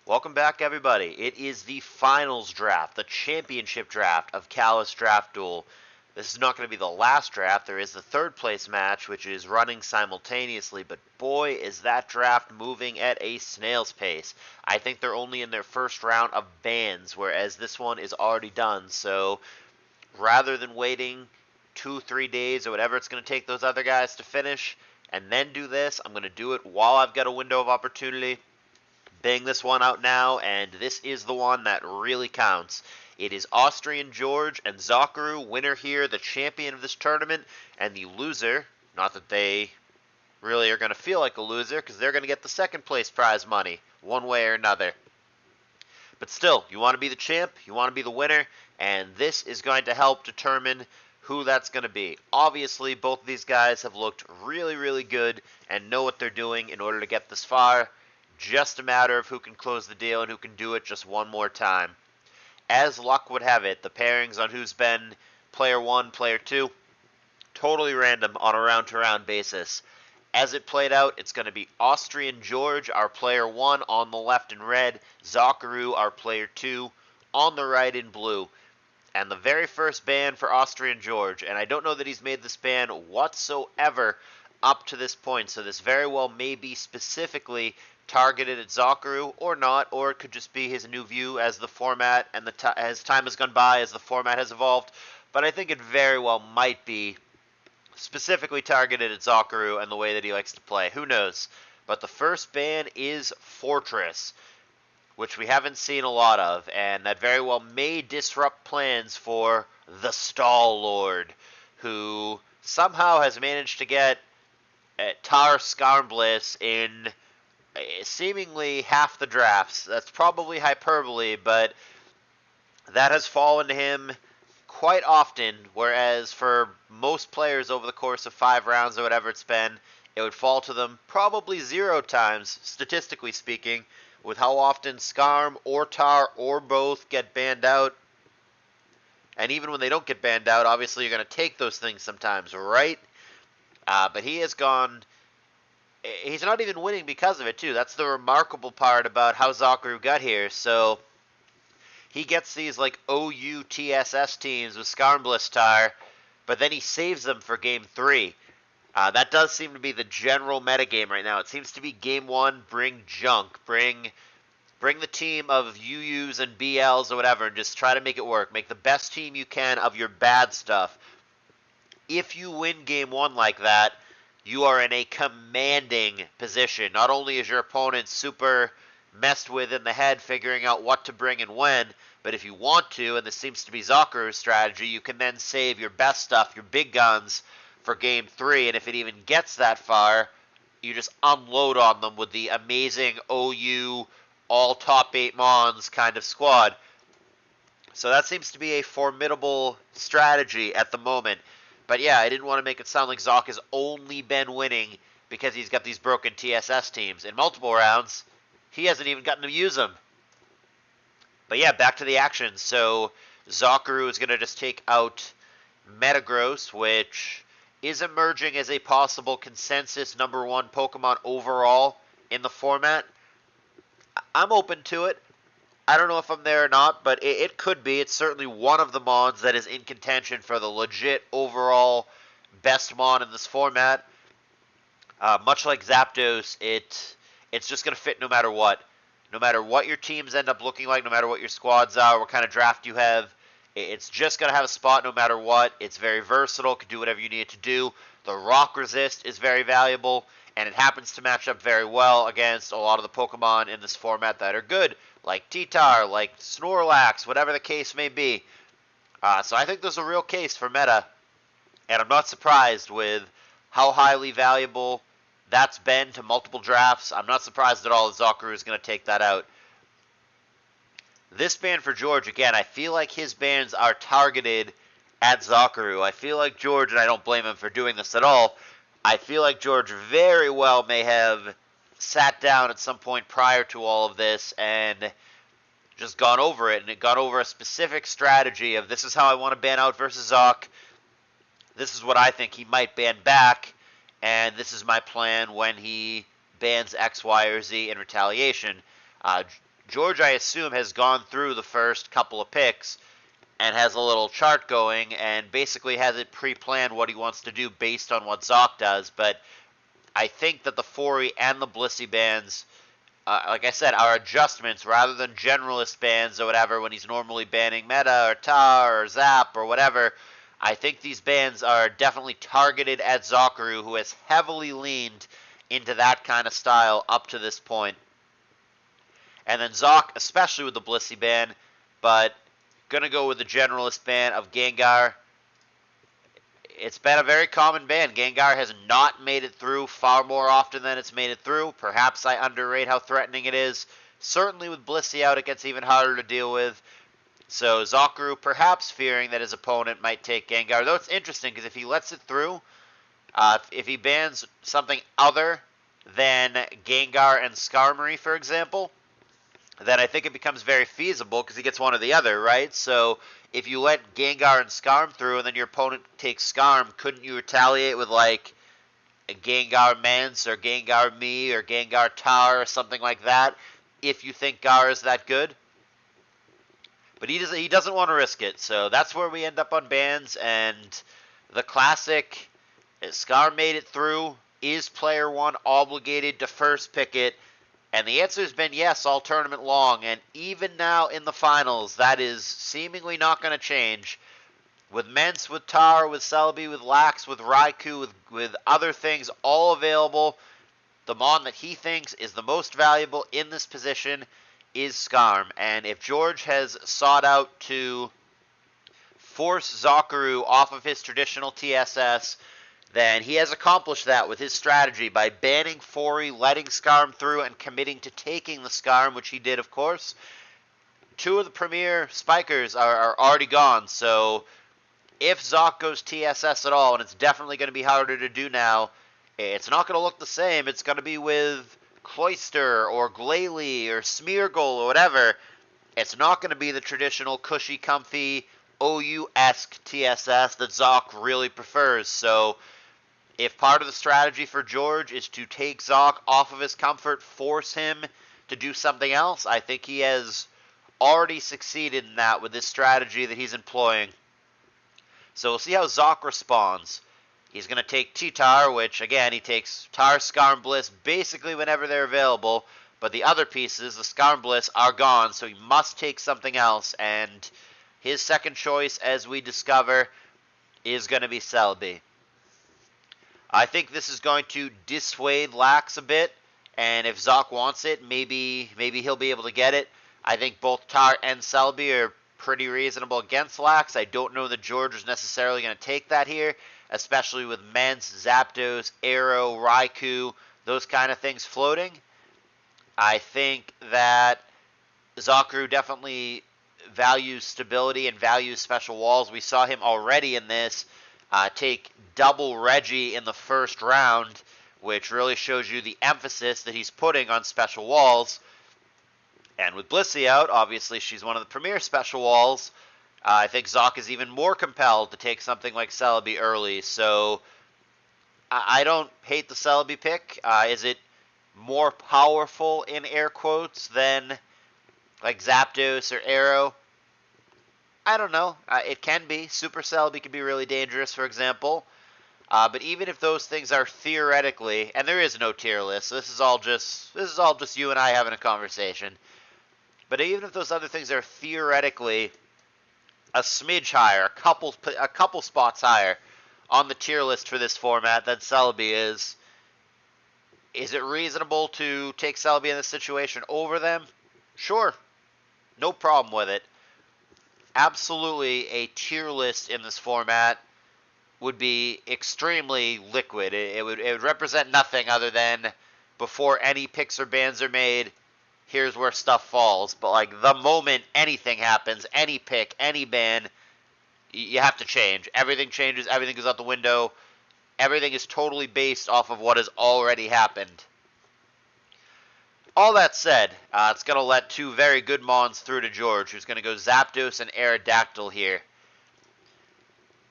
Welcome back, everybody. It is the finals draft, the championship draft of CALLOUS Draft Duel. This is not going to be the last draft. There is the third place match, which is running simultaneously, but boy, is that draft moving at a snail's pace. I think they're only in their first round of bans, whereas this one is already done. So rather than waiting 2-3 days or whatever it's going to take those other guys to finish and then do this, I'm going to do it while I've got a window of opportunity. Bang this one out now, and this is the one that really counts. It is AustrianGeorge and Zokuru, winner here, the champion of this tournament, and the loser, not that they really are going to feel like a loser, because they're going to get the second place prize money, one way or another. But still, you want to be the champ, you want to be the winner, and this is going to help determine who that's going to be. Obviously, both of these guys have looked really, really good and know what they're doing in order to get this far. Just a matter of who can close the deal and who can do it just one more time. As luck would have it, the pairings on who's been player 1, player 2, totally random on a round-to-round basis. As it played out, it's going to be AustrianGeorge, our player 1, on the left in red, Zokuru, our player 2, on the right in blue. And the very first ban for AustrianGeorge, and I don't know that he's made this ban whatsoever up to this point, so this very well may be specifically targeted at Zokuru or not, or it could just be his new view as the format and as time has gone by, as the format has evolved. But I think it very well might be specifically targeted at Zokuru and the way that he likes to play. Who knows? But the first ban is Fortress, which we haven't seen a lot of, and that very well may disrupt plans for the Stall Lord, who somehow has managed to get Tar Skarmbliss in seemingly half the drafts. That's probably hyperbole, but that has fallen to him quite often, whereas for most players over the course of 5 rounds or whatever it's been, it would fall to them probably 0 times, statistically speaking, with how often Skarm or Tar or both get banned out. And even when they don't get banned out, obviously you're going to take those things sometimes, right? But he has gone... He's not even winning because of it, too. That's the remarkable part about how Zokuru got here. So he gets these, like, OU TSS teams with Skarmbliss Tar, but then he saves them for Game 3. That does seem to be the general metagame right now. It seems to be Game 1, bring junk. Bring the team of UUs and BLs or whatever and just try to make it work. Make the best team you can of your bad stuff. If you win Game 1 like that, you are in a commanding position. Not only is your opponent super messed with in the head figuring out what to bring and when, but if you want to, and this seems to be Zokuru's strategy, you can then save your best stuff, your big guns, for Game 3, and if it even gets that far, you just unload on them with the amazing OU all top 8 Mons kind of squad. So that seems to be a formidable strategy at the moment. But yeah, I didn't want to make it sound like Zok has only been winning because he's got these broken TSS teams. In multiple rounds, he hasn't even gotten to use them. But yeah, back to the action. So Zokuru is going to just take out Metagross, which is emerging as a possible consensus #1 Pokemon overall in the format. I'm open to it. I don't know if I'm there or not, but it could be. It's certainly one of the Mons that is in contention for the legit overall best Mon in this format. Much like Zapdos, it's just going to fit no matter what. No matter what your teams end up looking like, no matter what your squads are, what kind of draft you have, it's just going to have a spot no matter what. It's very versatile, can do whatever you need it to do. The Rock Resist is very valuable, and it happens to match up very well against a lot of the Pokemon in this format that are good, like T-Tar, like Snorlax, whatever the case may be. So I think there's a real case for meta, and I'm not surprised with how highly valuable that's been to multiple drafts. I'm not surprised at all that Zokuru is going to take that out. This ban for George, again, I feel like his bans are targeted at Zokuru. I feel like George, and I don't blame him for doing this at all, I feel like George very well may have sat down at some point prior to all of this and just gone over it, and it got over a specific strategy of this is how I want to ban out versus Zok, this is what I think he might ban back, and this is my plan when he bans X, Y, or Z in retaliation. George, I assume, has gone through the first couple of picks and has a little chart going and basically has it pre-planned what he wants to do based on what Zoc does. But I think that the Fori and the Blissey bands, like I said, are adjustments rather than generalist bans or whatever when he's normally banning Meta or Tar or Zap or whatever. I think these bans are definitely targeted at Zokuru, who has heavily leaned into that kind of style up to this point. And then Zoc, especially with the Blissey ban, but gonna go with the generalist ban of Gengar. It's been a very common ban. Gengar has not made it through far more often than it's made it through. Perhaps I underrate how threatening it is. Certainly with Blissey out, it gets even harder to deal with. So Zokuru perhaps fearing that his opponent might take Gengar. Though it's interesting because if he lets it through, if he bans something other than Gengar and Skarmory, for example, then I think it becomes very feasible because he gets one or the other, right? So if you let Gengar and Skarm through and then your opponent takes Skarm, couldn't you retaliate with like a Gengar Mance or Gengar Me or Gengar Tar or something like that if you think Gar is that good? But he doesn't want to risk it, so that's where we end up on bans. And the classic, Scar made it through. Is player one obligated to first pick it? And the answer has been yes all tournament long. And even now in the finals, that is seemingly not going to change. With Mence, with Tar, with Celebi, with Lax, with Raikou, with other things all available, the Mon that he thinks is the most valuable in this position is Skarm. And if George has sought out to force Zokuru off of his traditional TSS, then he has accomplished that with his strategy by banning Fori, letting Skarm through, and committing to taking the Skarm, which he did, of course. Two of the premier spikers are already gone, so if Zoc goes TSS at all, and it's definitely going to be harder to do now, it's not going to look the same. It's going to be with Cloyster or Glalie or Smeargle or whatever. It's not going to be the traditional cushy, comfy, OU-esque TSS that Zoc really prefers. So if part of the strategy for George is to take Zoc off of his comfort, force him to do something else, I think he has already succeeded in that with this strategy that he's employing. So we'll see how Zoc responds. He's going to take T-Tar, which, again, he takes Tar, Skarm, Bliss basically whenever they're available, but the other pieces, the Skarm, Bliss, are gone, so he must take something else, and his second choice, as we discover, is going to be Celebi. I think this is going to dissuade Lax a bit, and if Zoc wants it, maybe he'll be able to get it. I think both Tar and Celebi are pretty reasonable against Lax. I don't know that George is necessarily going to take that here, especially with Mence, Zapdos, Arrow, Raikou, those kind of things floating. I think that Zokuru definitely values stability and values special walls. We saw him already in this take double Reggie in the first round, which really shows you the emphasis that he's putting on special walls. And with Blissey out, obviously she's one of the premier special walls. I think Zoc is even more compelled to take something like Celebi early. So I don't hate the Celebi pick. Is it more powerful, in air quotes, than like Zapdos or Arrow? I don't know. It can be. Super Celebi can be really dangerous, for example. But even if those things are theoretically, and there is no tier list, so this is all just you and I having a conversation. But even if those other things are theoretically a smidge higher, a couple spots higher on the tier list for this format than Celebi is it reasonable to take Celebi in this situation over them? Sure. No problem with it. Absolutely, a tier list in this format would be extremely liquid. It would represent nothing other than before any picks or bans are made, here's where stuff falls. But like the moment anything happens, any pick, any ban, you have to change. Everything changes. Everything goes out the window. Everything is totally based off of what has already happened. All that said, it's going to let two very good Mons through to George, who's going to go Zapdos and Aerodactyl here.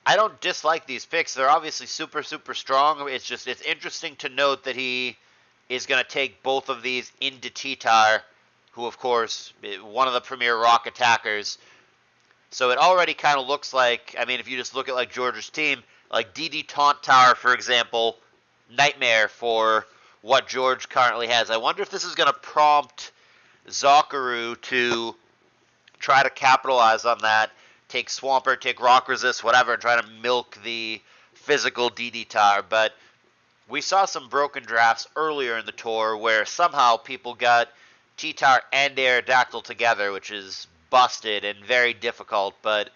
I don't dislike these picks. They're obviously super, super strong. It's interesting to note that he is going to take both of these into T-Tar, who of course one of the premier rock attackers. So it already kind of looks like, I mean, if you just look at like George's team, like DD Taunt Tower, for example, nightmare for what George currently has. I wonder if this is going to prompt Zokuru to try to capitalize on that, take Swampert, take Rock Resist, whatever, and try to milk the physical DD Tower. But we saw some broken drafts earlier in the tour where somehow people got T-Tower and Aerodactyl together, which is busted and very difficult. But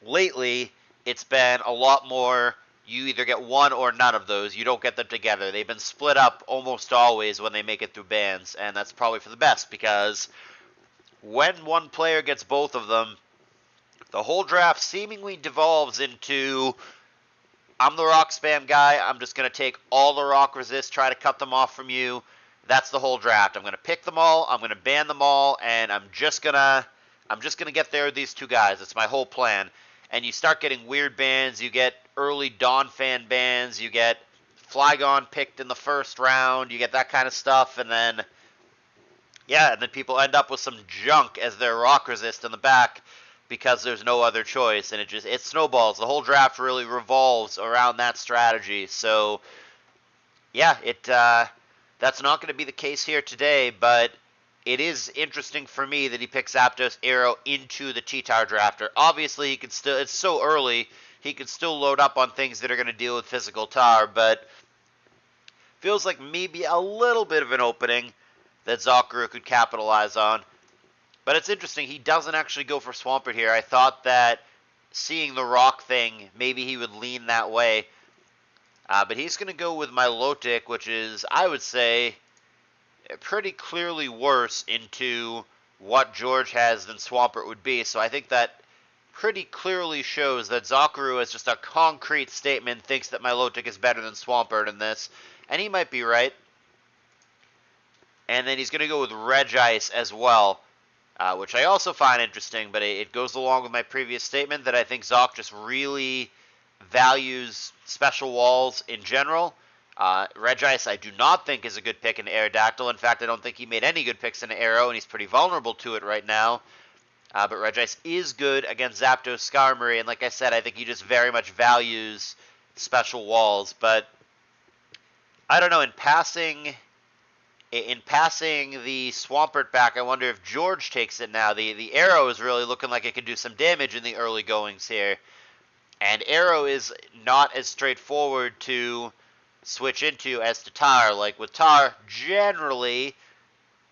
lately, it's been a lot more, you either get one or none of those. You don't get them together. They've been split up almost always when they make it through bans, and that's probably for the best, because when one player gets both of them, the whole draft seemingly devolves into, I'm the rock spam guy, I'm just going to take all the rock resist, try to cut them off from you. That's the whole draft. I'm going to pick them all, I'm going to ban them all, and I'm just going to get there with these two guys. It's my whole plan. And you start getting weird bans, you get early Dawn fan bans, you get Flygon picked in the first round, you get that kind of stuff, and then people end up with some junk as their rock resist in the back because there's no other choice, and it snowballs. The whole draft really revolves around that strategy. So yeah, that's not going to be the case here today, but it is interesting for me that he picks Zapdos Arrow into the T-Tower drafter. Obviously, he can still, it's so early, he can still load up on things that are going to deal with physical Tower, but feels like maybe a little bit of an opening that Zokuru could capitalize on. But it's interesting, he doesn't actually go for Swampert here. I thought that seeing the rock thing, maybe he would lean that way. But he's going to go with Milotic, which is, I would say, pretty clearly worse into what George has than Swampert would be. So I think that pretty clearly shows that Zokuru, as just a concrete statement, thinks that Milotic is better than Swampert in this. And he might be right. And then he's going to go with Regice as well, which I also find interesting, but it goes along with my previous statement that I think Zoc just really values special walls in general. Regice I do not think is a good pick in Aerodactyl. In fact, I don't think he made any good picks in Arrow, and he's pretty vulnerable to it right now. But Regice is good against Zapdos Skarmory, and like I said, I think he just very much values special walls. But I don't know, in passing the Swampert back, I wonder if George takes it now. The Arrow is really looking like it could do some damage in the early goings here. And Arrow is not as straightforward to switch into as to Tar. Like with Tar, generally,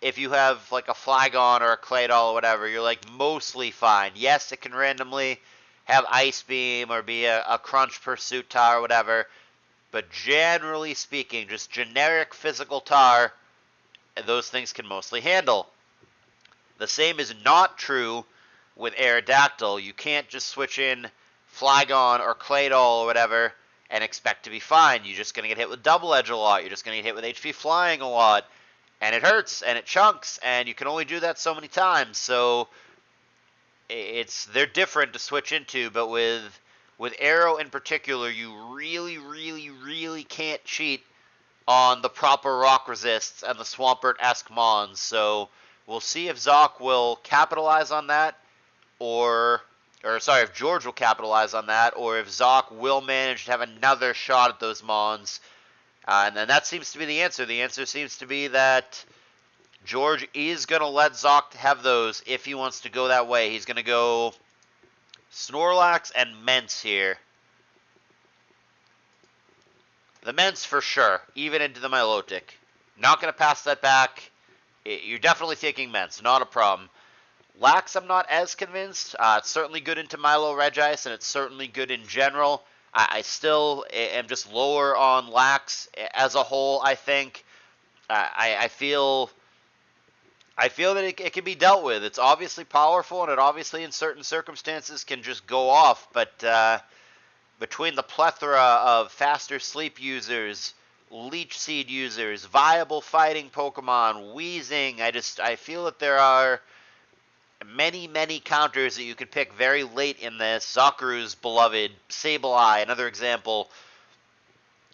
if you have like a Flygon or a Claydol or whatever, you're like mostly fine. Yes, it can randomly have Ice Beam or be a Crunch Pursuit Tar or whatever. But generally speaking, just generic physical Tar, those things can mostly handle. The same is not true with Aerodactyl. You can't just switch in Flygon or Claydol or whatever and expect to be fine. You're just going to get hit with Double Edge a lot. You're just going to get hit with HP Flying a lot. And it hurts, and it chunks, and you can only do that so many times. So they're different to switch into, but with Arrow in particular, you really, really, really can't cheat on the proper rock resists and the Swampert-esque Mons. So we'll see if Zoc will capitalize on that, if George will capitalize on that, or if Zoc will manage to have another shot at those Mons. And then that seems to be the answer. The answer seems to be that George is going to let Zoc have those if he wants to go that way. He's going to go Snorlax and Mence here. The Mence for sure, even into the Milotic. Not going to pass that back. You're definitely taking Mence, not a problem. Lax, I'm not as convinced. It's certainly good into Milo Regice, and it's certainly good in general. I still am just lower on Lax as a whole, I think. I feel that it can be dealt with. It's obviously powerful, and it obviously in certain circumstances can just go off, but between the plethora of faster sleep users, Leech Seed users, viable fighting Pokemon, Weezing, I feel that there are many, many counters that you could pick very late in this. Zokuru's beloved Sableye, another example.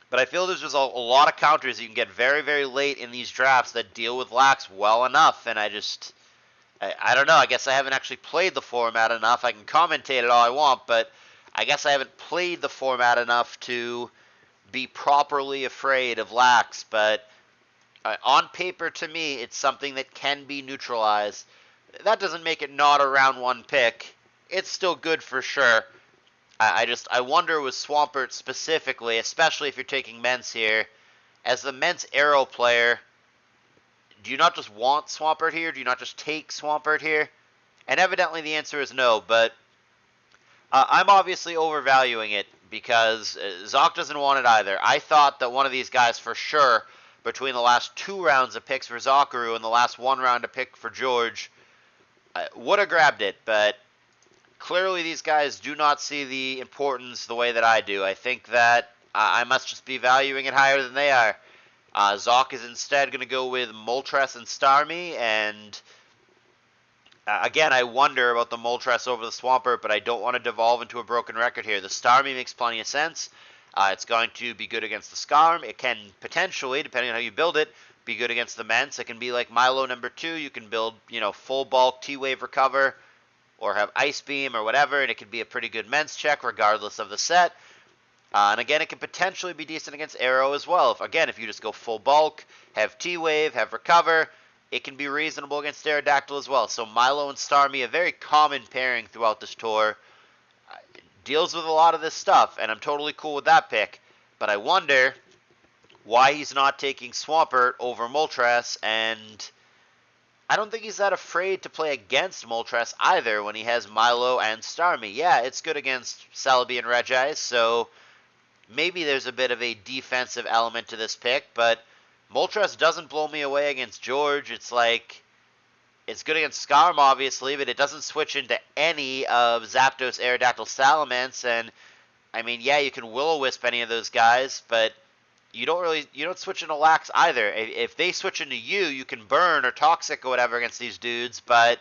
But I feel there's just a lot of counters you can get very, very late in these drafts that deal with Lax well enough, and I don't know. I guess I haven't actually played the format enough. I can commentate it all I want, but I guess I haven't played the format enough to be properly afraid of Lax. But on paper, to me, it's something that can be neutralized. That doesn't make it not a round one pick. It's still good for sure. I wonder with Swampert specifically, especially if you're taking Mence here, as the Mence Arrow player, do you not just want Swampert here? Do you not just take Swampert here? And evidently the answer is no, but I'm obviously overvaluing it because Zoc doesn't want it either. I thought that one of these guys for sure, between the last 2 rounds of picks for Zokuru and the last 1 round of pick for George, would have grabbed it, but clearly these guys do not see the importance the way that I do. I think that I must just be valuing it higher than they are. Zoc is instead going to go with Moltres and Starmie, and again, I wonder about the Moltres over the Swampert, but I don't want to devolve into a broken record here. The Starmie makes plenty of sense. It's going to be good against the Skarm. It can potentially, depending on how you build it, be good against the Mence. It can be like Milo number 2. You can build, full bulk T-Wave Recover or have Ice Beam or whatever, and it could be a pretty good Mence check regardless of the set. And again, it can potentially be decent against Arrow as well. If you just go full bulk, have T-Wave, have Recover, it can be reasonable against Aerodactyl as well. So Milo and Starmie, a very common pairing throughout this tour, deals with a lot of this stuff, and I'm totally cool with that pick. But I wonder why he's not taking Swampert over Moltres, and I don't think he's that afraid to play against Moltres either when he has Milo and Starmie. Yeah, it's good against Celebi and Regis, so maybe there's a bit of a defensive element to this pick, but Moltres doesn't blow me away against George. It's like, it's good against Skarm, obviously, but it doesn't switch into any of Zapdos, Aerodactyl, Salamence, and, I mean, yeah, you can Will-O-Wisp any of those guys, but you don't switch into Lax either. If they switch into you, you can burn or Toxic or whatever against these dudes, but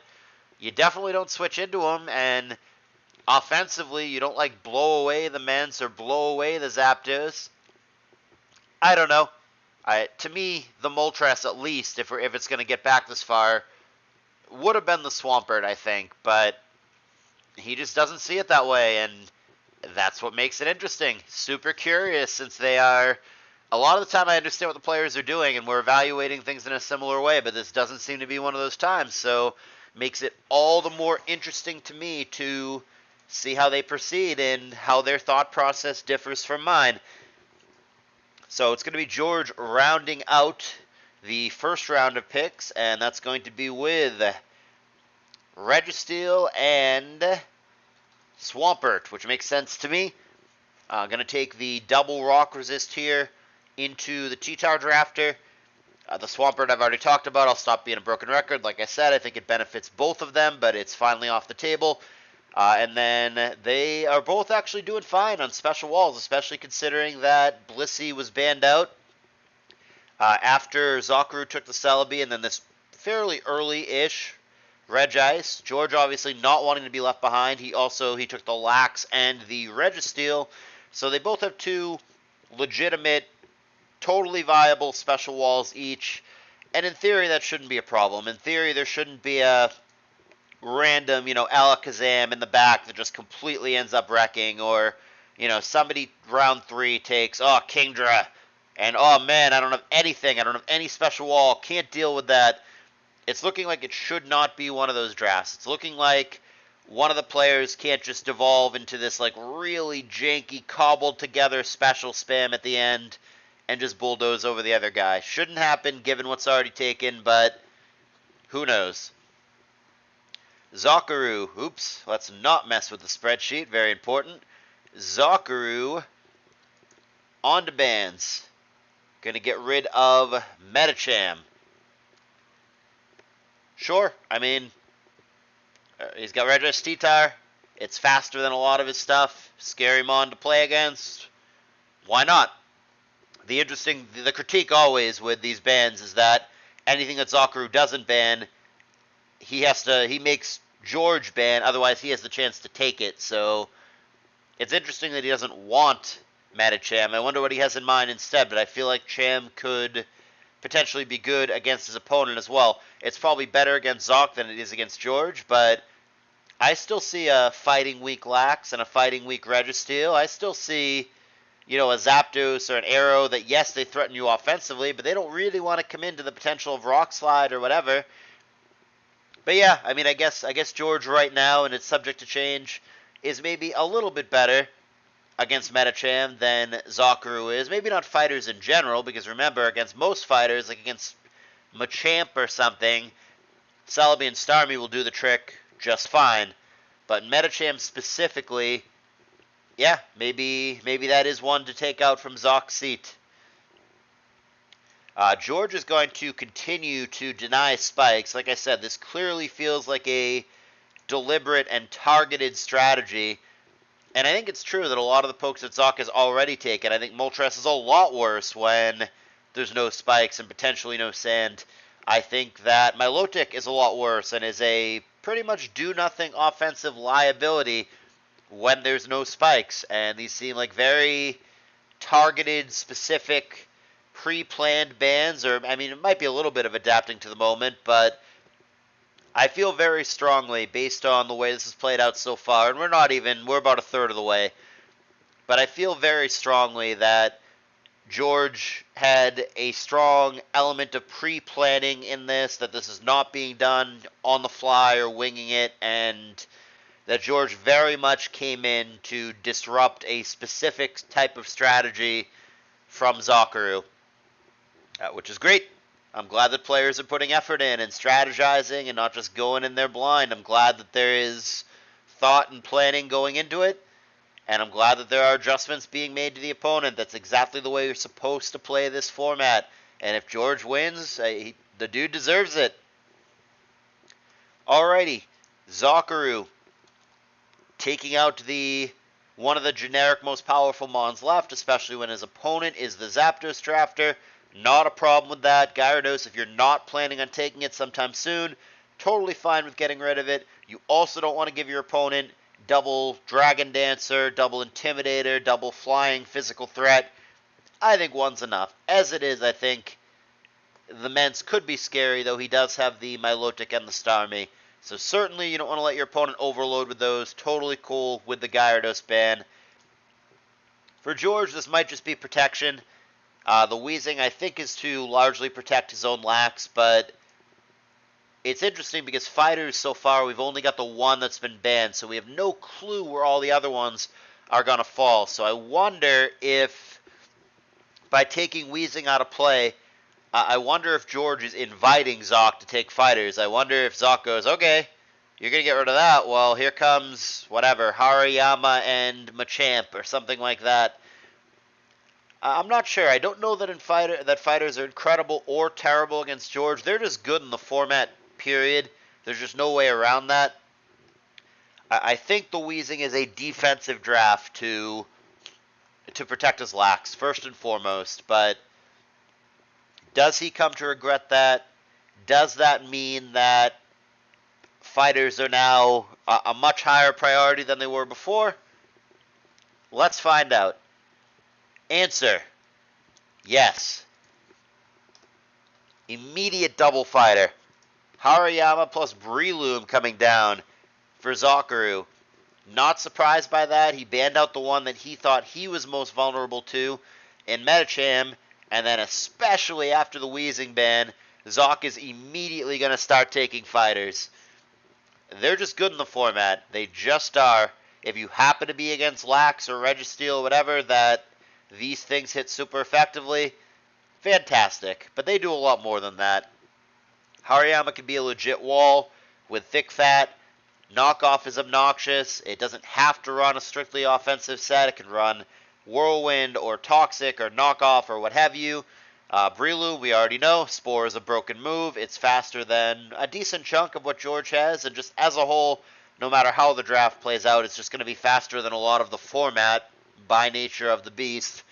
you definitely don't switch into them, and offensively, you don't, blow away the Mence or blow away the Zapdos. I don't know. To me, the Moltres, at least, if it's going to get back this far, would have been the Swampert, I think, but he just doesn't see it that way, and that's what makes it interesting. Super curious, since they are, a lot of the time I understand what the players are doing, and we're evaluating things in a similar way, but this doesn't seem to be one of those times, so makes it all the more interesting to me to see how they proceed and how their thought process differs from mine. So it's going to be George rounding out the first round of picks, and that's going to be with Registeel and Swampert, which makes sense to me. I'm going to take the double rock resist here into the T-Tar Drafter. The Swampert I've already talked about. I'll stop being a broken record. Like I said, I think it benefits both of them, but it's finally off the table. And then they are both actually doing fine on special walls, especially considering that Blissey was banned out after Zokuru took the Celebi, and then this fairly early-ish Regis. George obviously not wanting to be left behind. He took the Lax and the Registeel. So they both have 2 legitimate, totally viable special walls each. And in theory, that shouldn't be a problem. In theory, there shouldn't be a random, Alakazam in the back that just completely ends up wrecking, or, somebody round 3 takes, Kingdra, and, oh man, I don't have anything, I don't have any special wall, can't deal with that. It's looking like it should not be one of those drafts. It's looking like one of the players can't just devolve into this, really janky, cobbled together special spam at the end and just bulldoze over the other guy. Shouldn't happen given what's already taken, but who knows. Zokuru, oops, let's not mess with the spreadsheet, very important. Zokuru, on to bans. Gonna get rid of Medicham. Sure, I mean, he's got Regis T-Tar. It's faster than a lot of his stuff. Scary mon to play against. Why not? The critique always with these bans is that anything that Zokuru doesn't ban, he makes George ban, otherwise he has the chance to take it. So it's interesting that he doesn't want Medicham. I wonder what he has in mind instead, but I feel like Cham could potentially be good against his opponent as well. It's probably better against Zok than it is against George, but I still see a fighting weak Lax and a fighting weak Registeel. I still see, a Zapdos or an Arrow that, yes, they threaten you offensively, but they don't really want to come into the potential of Rock Slide or whatever. But yeah, I mean, I guess George right now, and it's subject to change, is maybe a little bit better against Medicham than Zokuru is. Maybe not fighters in general, because remember, against most fighters, like against Machamp or something, Celebi and Starmie will do the trick just fine. But Medicham specifically, yeah, maybe that is one to take out from Zok's seat. George is going to continue to deny spikes. Like I said, this clearly feels like a deliberate and targeted strategy. And I think it's true that a lot of the pokes that Zok has already taken, I think Moltres is a lot worse when there's no spikes and potentially no sand. I think that Milotic is a lot worse and is a pretty much do-nothing offensive liability when there's no spikes. And these seem like very targeted, specific, pre-planned bans. Or, I mean, it might be a little bit of adapting to the moment, but I feel very strongly, based on the way this has played out so far, and we're about a third of the way, but I feel very strongly that George had a strong element of pre-planning in this, that this is not being done on the fly or winging it, and that George very much came in to disrupt a specific type of strategy from Zokuru, which is great. I'm glad that players are putting effort in and strategizing and not just going in there blind. I'm glad that there is thought and planning going into it, and I'm glad that there are adjustments being made to the opponent. That's exactly the way you're supposed to play this format, and if George wins, the dude deserves it. Alrighty, Zokuru taking out one of the generic most powerful mons left, especially when his opponent is the Zapdos Drafter. Not a problem with that. Gyarados, if you're not planning on taking it sometime soon, totally fine with getting rid of it. You also don't want to give your opponent double Dragon Dancer, double Intimidator, double Flying Physical Threat. I think one's enough. As it is, I think the Mence could be scary, though he does have the Milotic and the Starmie. So certainly you don't want to let your opponent overload with those. Totally cool with the Gyarados ban. For George, this might just be protection. The Weezing, I think, is to largely protect his own Lax, but it's interesting because fighters so far, we've only got the one that's been banned, so we have no clue where all the other ones are going to fall. So I wonder if, by taking Weezing out of play, I wonder if George is inviting Zok to take fighters. I wonder if Zok goes, okay, you're going to get rid of that. Well, here comes, whatever, Hariyama and Machamp or something like that. I'm not sure. I don't know that fighters are incredible or terrible against George. They're just good in the format, period. There's just no way around that. I think the Weezing is a defensive draft to protect his Lax, first and foremost. But does he come to regret that? Does that mean that fighters are now a much higher priority than they were before? Let's find out. Answer: yes. Immediate double fighter. Hariyama plus Breloom coming down for Zokuru. Not surprised by that. He banned out the one that he thought he was most vulnerable to in Medicham, and then especially after the Weezing ban, Zok is immediately going to start taking fighters. They're just good in the format. They just are. If you happen to be against Lax or Registeel or whatever, that these things hit super effectively, fantastic. But they do a lot more than that. Hariyama can be a legit wall with thick fat. Knockoff is obnoxious. It doesn't have to run a strictly offensive set. It can run Whirlwind or Toxic or Knockoff or what have you. Breloom, we already know. Spore is a broken move. It's faster than a decent chunk of what George has. And just as a whole, no matter how the draft plays out, it's just going to be faster than a lot of the format by nature of the beast.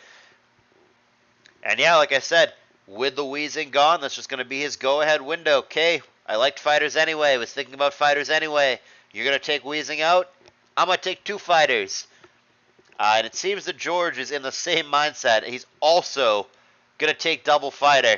And yeah, like I said, with the Weezing gone, that's just going to be his go-ahead window. Okay, I liked fighters anyway, was thinking about fighters anyway. You're going to take Weezing out? I'm going to take two fighters. And it seems that George is in the same mindset. He's also going to take double fighter.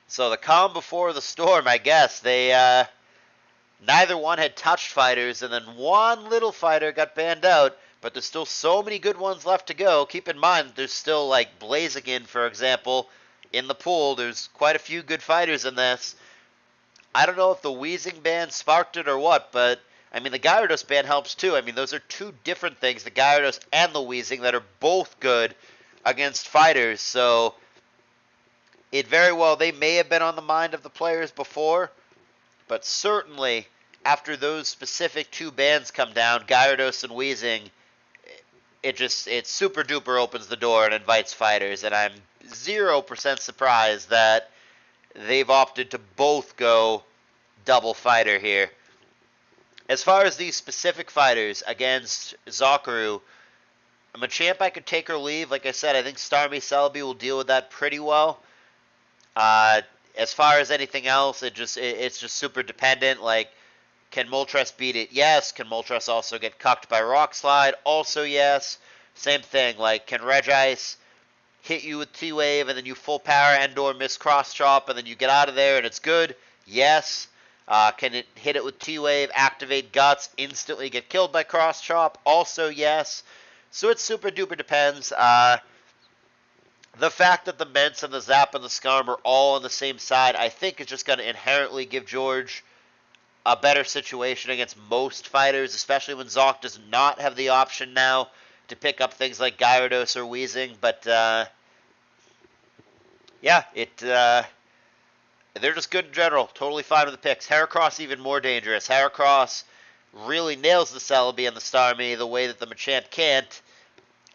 So the calm before the storm, I guess. Neither one had touched fighters, and then one little fighter got banned out, but there's still so many good ones left to go. Keep in mind, there's still, like, Blaziken, for example, in the pool. There's quite a few good fighters in this. I don't know if the Wheezing ban sparked it or what, but, I mean, the Gyarados ban helps too. I mean, those are two different things, the Gyarados and the Wheezing, that are both good against fighters, so it very well, they may have been on the mind of the players before, but certainly, after those specific two bans come down, Gyarados and Wheezing, it super duper opens the door and invites fighters, and I'm 0% surprised that they've opted to both go double fighter here. As far as these specific fighters against Zokuru, Machamp I could take or leave. Like I said, I think Starmie Celebi will deal with that pretty well. As far as anything else, it's just super dependent. Like, can Moltres beat it? Yes. Can Moltres also get cucked by Rock Slide? Also yes. Same thing. Like, can Regice hit you with T-Wave and then you full power and/or miss Cross Chop and then you get out of there and it's good? Yes. Can it hit it with T-Wave, activate Guts, instantly get killed by Cross Chop? Also yes. So it super duper depends. The fact that the Ments and the Zap and the Skarm are all on the same side, I think is just going to inherently give George a better situation against most fighters, especially when Zoc does not have the option now to pick up things like Gyarados or Wheezing. But, yeah, they're just good in general. Totally fine with the picks. Heracross even more dangerous. Heracross really nails the Celebi and the Starmie the way that the Machamp can't.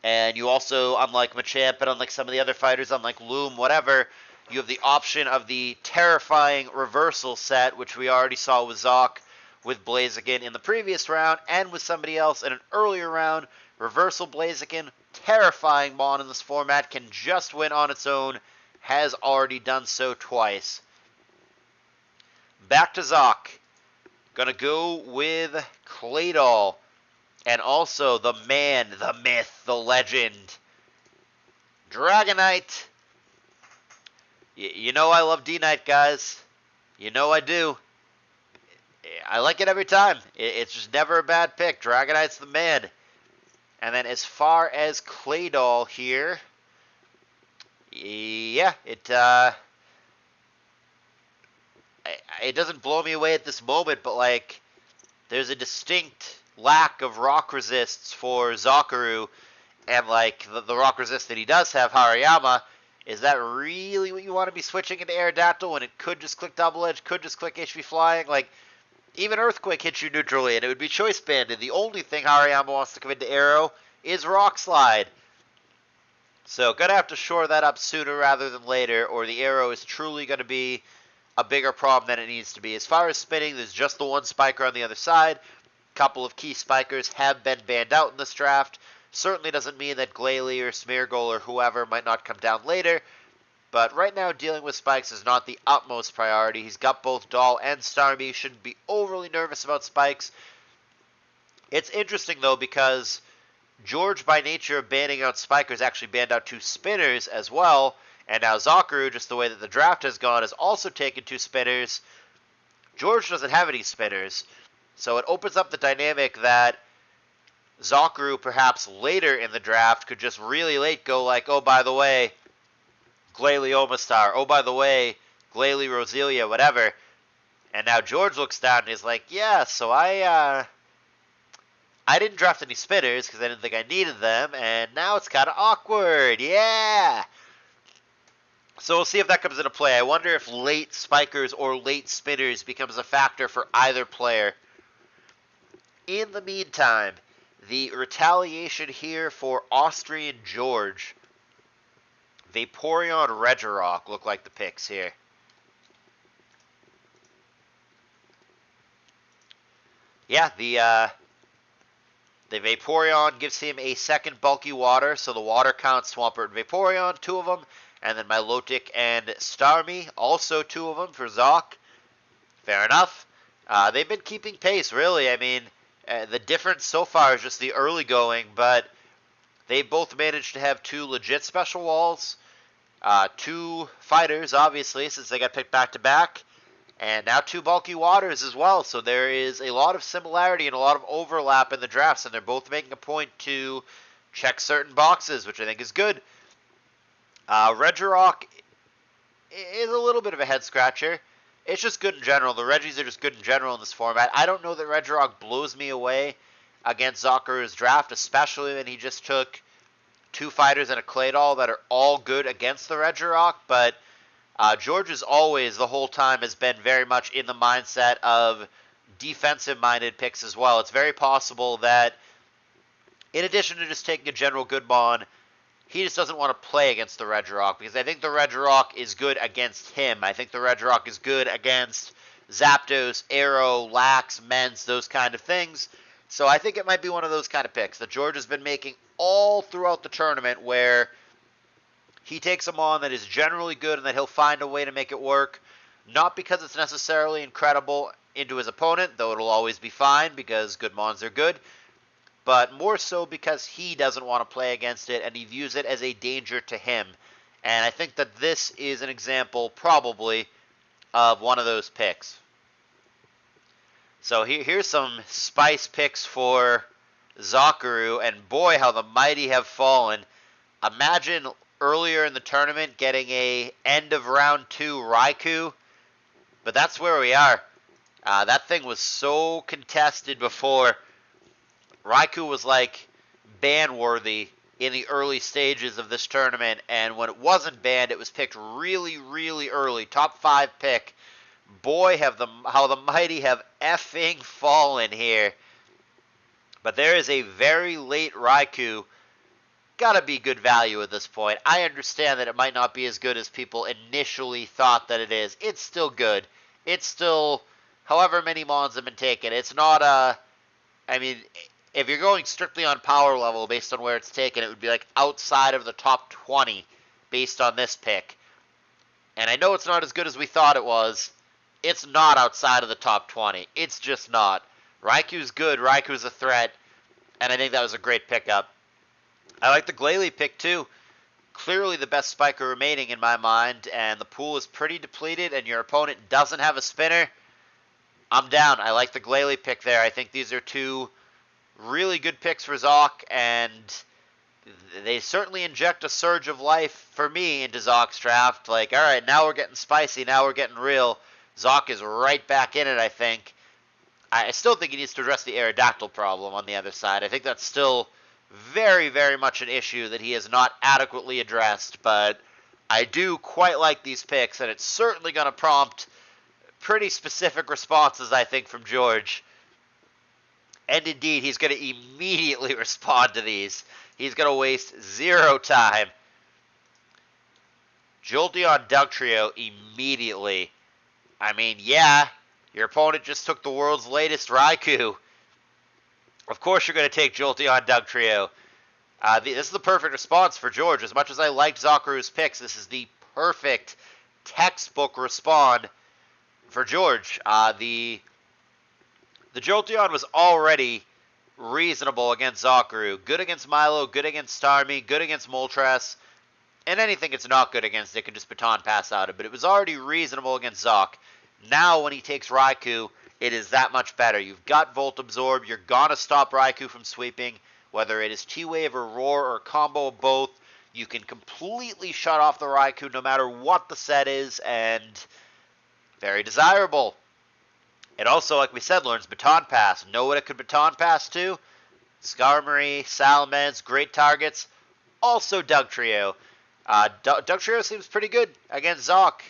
And you also, unlike Machamp and unlike some of the other fighters, unlike Loom, whatever, you have the option of the terrifying reversal set, which we already saw with Zoc, with Blaziken in the previous round, and with somebody else in an earlier round. Reversal Blaziken, terrifying Mon in this format, can just win on its own, has already done so twice. Back to Zoc. Gonna go with Claydol. And also the man, the myth, the legend, Dragonite. You know I love D-Knight, guys. You know I do. I like it every time. It's just never a bad pick. Dragonite's the man. And then as far as Claydol here, yeah, it doesn't blow me away at this moment, but like, there's a distinct lack of rock resists for Zokuru, and like the rock resist that he does have, Hariyama, is that really what you want to be switching into Aerodactyl when it could just click Double Edge, could just click HP Flying? Like, even Earthquake hits you neutrally and it would be choice banded. The only thing Hariyama wants to come into Aero is Rock Slide. So gonna have to shore that up sooner rather than later, or the Aero is truly gonna be a bigger problem than it needs to be. As far as spinning, there's just the one spiker on the other side. Couple of key spikers have been banned out in this draft. Certainly doesn't mean that Glalie or Smeargle or whoever might not come down later, but right now dealing with spikes is not the utmost priority. He's got both Doll and Starmie. Shouldn't be overly nervous about spikes. It's interesting though, because George, by nature of banning out spikers, actually banned out two spinners as well, and now Zokuru, just the way that the draft has gone, has also taken two spinners. George doesn't have any spinners. So it opens up the dynamic that Zokuru, perhaps later in the draft, could just really late go like, oh, by the way, Glalie Omastar, oh, by the way, Glalie Roselia, whatever. And now George looks down and is like, yeah, so I didn't draft any spinners because I didn't think I needed them, and now it's kind of awkward, yeah! So we'll see if that comes into play. I wonder if late spikers or late spinners becomes a factor for either player. In the meantime, the retaliation here for AustrianGeorge. Vaporeon, Regirock look like the picks here. Yeah, the Vaporeon gives him a second bulky water, so the water counts Swampert and Vaporeon, two of them. And then Milotic and Starmie, also two of them for Zoc. Fair enough. They've been keeping pace, really. I mean, The difference so far is just the early going, but they both managed to have 2 legit special walls, 2 fighters, obviously, since they got picked back-to-back, and now 2 bulky waters as well. So there is a lot of similarity and a lot of overlap in the drafts, and they're both making a point to check certain boxes, which I think is good. Regirock is a little bit of a head-scratcher. It's just good in general. The Reggies are just good in general in this format. I don't know that Regirock blows me away against Zokuru's draft, especially when he just took 2 fighters and a clay doll that are all good against the Regirock, but George is always, the whole time, has been very much in the mindset of defensive-minded picks as well. It's very possible that, in addition to just taking a general good mon, he just doesn't want to play against the Regirock, because I think the Regirock is good against him. I think the Regirock is good against Zapdos, Arrow, Lax, Mence, those kind of things. So I think it might be one of those kind of picks that George has been making all throughout the tournament, where he takes a mon that is generally good and that he'll find a way to make it work. Not because it's necessarily incredible into his opponent, though it'll always be fine because good mons are good, but more so because he doesn't want to play against it and he views it as a danger to him. And I think that this is an example, probably, of one of those picks. So here's some spice picks for Zokuru, and boy, how the mighty have fallen. Imagine earlier in the tournament getting a end of round 2 Raikou, but that's where we are. That thing was so contested before. Raikou was like ban-worthy in the early stages of this tournament, and when it wasn't banned, it was picked really, really early. Top 5 pick. Boy, how the mighty have effing fallen here. But there is a very late Raikou. Gotta be good value at this point. I understand that it might not be as good as people initially thought that it is. It's still good. It's still, however many mons have been taken. It's not I mean, if you're going strictly on power level based on where it's taken, it would be like outside of the top 20 based on this pick. And I know it's not as good as we thought it was. It's not outside of the top 20. It's just not. Raikou's good. Raikou's a threat. And I think that was a great pickup. I like the Glalie pick too. Clearly the best spiker remaining in my mind. And the pool is pretty depleted and your opponent doesn't have a spinner. I'm down. I like the Glalie pick there. I think these are 2 really good picks for Zoc, and they certainly inject a surge of life for me into Zoc's draft. Like, all right, now we're getting spicy, now we're getting real. Zoc is right back in it, I think. I still think he needs to address the Aerodactyl problem on the other side. I think that's still very, very much an issue that he has not adequately addressed, but I do quite like these picks, and it's certainly going to prompt pretty specific responses, I think, from George. And indeed, he's going to immediately respond to these. He's going to waste 0 time. Jolteon Dugtrio immediately. I mean, yeah, your opponent just took the world's latest Raikou. Of course you're going to take Jolteon Dugtrio. This is the perfect response for George. As much as I liked Zokuru's picks, this is the perfect textbook respawn for George. The Jolteon was already reasonable against Zokuru. Good against Milo, good against Starmie, good against Moltres. And anything it's not good against, it can just baton pass out of. But it was already reasonable against Zoc. Now when he takes Raikou, it is that much better. You've got Volt Absorb. You're going to stop Raikou from sweeping. Whether it is T-Wave or Roar or a combo of both, you can completely shut off the Raikou no matter what the set is. And very desirable. It also, like we said, learns Baton Pass. Know what it could Baton Pass to? Skarmory, Salamence, great targets. Also Dugtrio. Dugtrio seems pretty good against Zoc.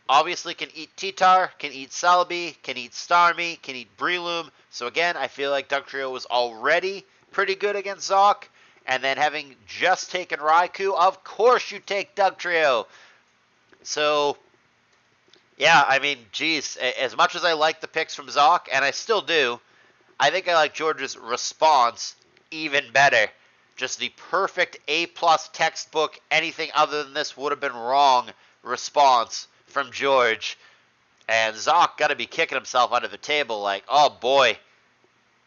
Obviously can eat T-Tar, can eat Celebi, can eat Starmie, can eat Breloom. So again, I feel like Dugtrio was already pretty good against Zoc. And then having just taken Raikou, of course you take Dugtrio. So yeah, I mean, geez, as much as I like the picks from Zoc, and I still do, I think I like George's response even better. Just the perfect A-plus textbook, anything other than this would have been wrong response from George. And Zoc got to be kicking himself under the table like, oh boy,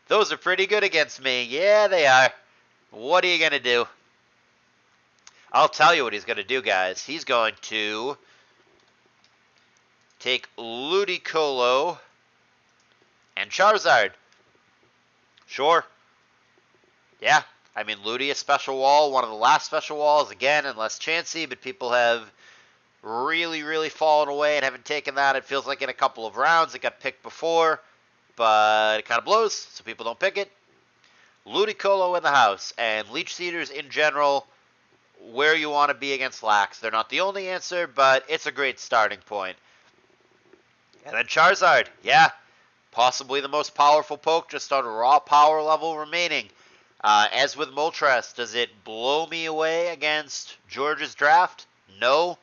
Those are pretty good against me. Yeah, they are. What are you going to do? I'll tell you what he's going to do, guys. He's going to take Ludicolo and Charizard. Sure. Yeah. I mean, Ludi, a special wall, one of the last special walls, again, and less chancy, but people have really, really fallen away and haven't taken that. It feels like in a couple of rounds it got picked before, but it kind of blows, so people don't pick it. Ludicolo in the house, and Leech Seeders in general, where you want to be against Lax. They're not the only answer, but it's a great starting point. And then Charizard, yeah, possibly the most powerful poke just on raw power level remaining. As with Moltres, does it blow me away against George's draft? No.